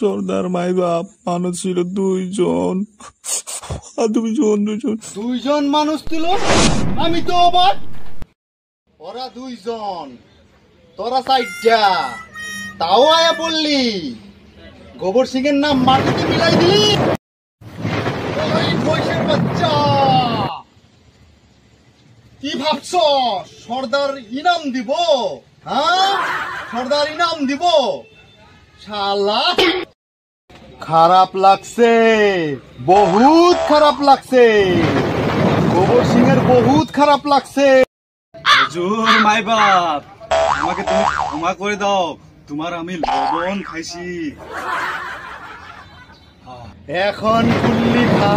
সর্দার মাই বাপ মানুষ ছিল দুইজন। দুইজন মানুষ ছিল? আমি তো অবাক। ওরা দুইজন, তোরা সাইডটা, তাও আয়া বললি। গোবর সিং এর নাম মাটিতে মিলাই দিলি। বাচ্চা কি ভাবছ সর্দার ইনাম দিব? হ্যাঁ, সর্দার ইনাম দিব? শালা খারাপ লাগছে, বহুত খারাপ লাগছে। গোবর সিং এর বহুত খারাপ লাগছে। হুজুর মাই বাপ, আমাকে তুমি ক্ষমা করে দাও, তোমার আমি লবণ খাইছি। এখন কুল্লি খা।